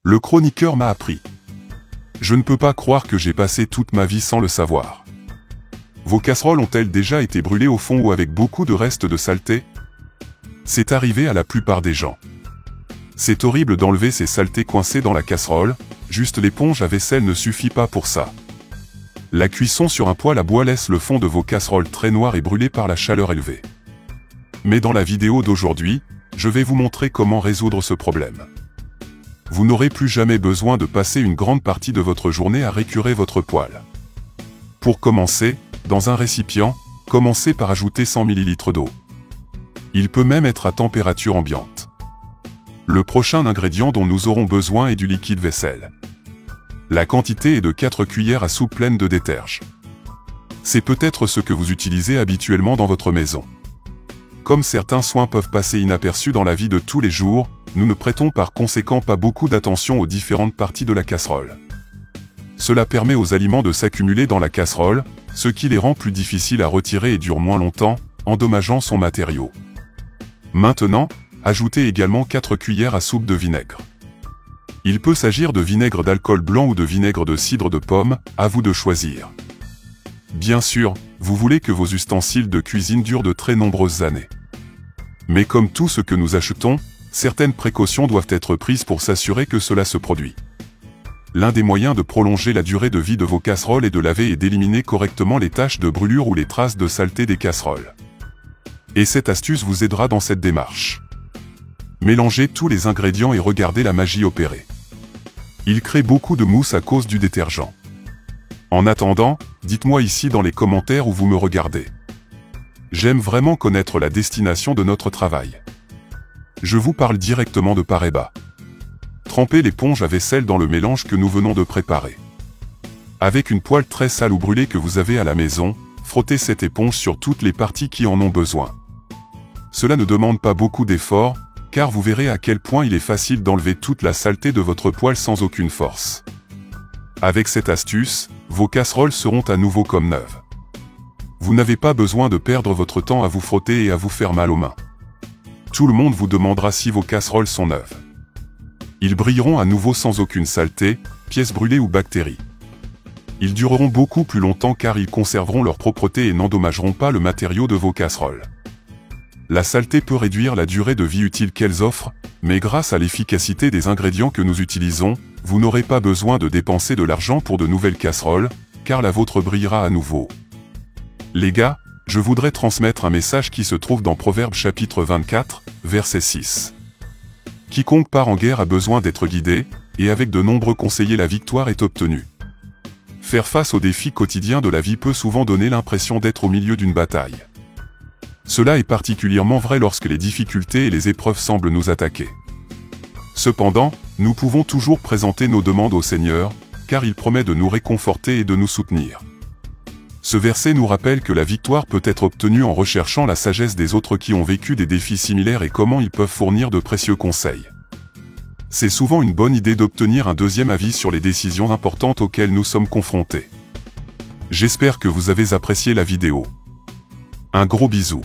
Le chroniqueur m'a appris. Je ne peux pas croire que j'ai passé toute ma vie sans le savoir. Vos casseroles ont-elles déjà été brûlées au fond ou avec beaucoup de restes de saleté? C'est arrivé à la plupart des gens. C'est horrible d'enlever ces saletés coincées dans la casserole, juste l'éponge à vaisselle ne suffit pas pour ça. La cuisson sur un poêle à bois laisse le fond de vos casseroles très noir et brûlé par la chaleur élevée. Mais dans la vidéo d'aujourd'hui, je vais vous montrer comment résoudre ce problème. Vous n'aurez plus jamais besoin de passer une grande partie de votre journée à récurer votre poêle. Pour commencer, dans un récipient, commencez par ajouter 100 ml d'eau. Il peut même être à température ambiante. Le prochain ingrédient dont nous aurons besoin est du liquide vaisselle. La quantité est de 4 cuillères à soupe pleines de déterge. C'est peut-être ce que vous utilisez habituellement dans votre maison. Comme certains soins peuvent passer inaperçus dans la vie de tous les jours, nous ne prêtons par conséquent pas beaucoup d'attention aux différentes parties de la casserole. Cela permet aux aliments de s'accumuler dans la casserole, ce qui les rend plus difficiles à retirer et durent moins longtemps, endommageant son matériau. Maintenant, ajoutez également 4 cuillères à soupe de vinaigre. Il peut s'agir de vinaigre d'alcool blanc ou de vinaigre de cidre de pomme, à vous de choisir. Bien sûr, vous voulez que vos ustensiles de cuisine durent de très nombreuses années. Mais comme tout ce que nous achetons, certaines précautions doivent être prises pour s'assurer que cela se produit. L'un des moyens de prolonger la durée de vie de vos casseroles est de laver et d'éliminer correctement les taches de brûlure ou les traces de saleté des casseroles. Et cette astuce vous aidera dans cette démarche. Mélangez tous les ingrédients et regardez la magie opérer. Il crée beaucoup de mousse à cause du détergent. En attendant, dites-moi ici dans les commentaires où vous me regardez. J'aime vraiment connaître la destination de notre travail. Je vous parle directement de Pareba. Trempez l'éponge à vaisselle dans le mélange que nous venons de préparer. Avec une poêle très sale ou brûlée que vous avez à la maison, frottez cette éponge sur toutes les parties qui en ont besoin. Cela ne demande pas beaucoup d'efforts, car vous verrez à quel point il est facile d'enlever toute la saleté de votre poêle sans aucune force. Avec cette astuce, vos casseroles seront à nouveau comme neuves. Vous n'avez pas besoin de perdre votre temps à vous frotter et à vous faire mal aux mains. Tout le monde vous demandera si vos casseroles sont neuves. Ils brilleront à nouveau sans aucune saleté, pièces brûlées ou bactéries. Ils dureront beaucoup plus longtemps car ils conserveront leur propreté et n'endommageront pas le matériau de vos casseroles. La saleté peut réduire la durée de vie utile qu'elles offrent, mais grâce à l'efficacité des ingrédients que nous utilisons, vous n'aurez pas besoin de dépenser de l'argent pour de nouvelles casseroles, car la vôtre brillera à nouveau. Les gars, je voudrais transmettre un message qui se trouve dans Proverbes chapitre 24, verset 6. Quiconque part en guerre a besoin d'être guidé, et avec de nombreux conseillers la victoire est obtenue. Faire face aux défis quotidiens de la vie peut souvent donner l'impression d'être au milieu d'une bataille. Cela est particulièrement vrai lorsque les difficultés et les épreuves semblent nous attaquer. Cependant, nous pouvons toujours présenter nos demandes au Seigneur, car il promet de nous réconforter et de nous soutenir. Ce verset nous rappelle que la victoire peut être obtenue en recherchant la sagesse des autres qui ont vécu des défis similaires et comment ils peuvent fournir de précieux conseils. C'est souvent une bonne idée d'obtenir un deuxième avis sur les décisions importantes auxquelles nous sommes confrontés. J'espère que vous avez apprécié la vidéo. Un gros bisou.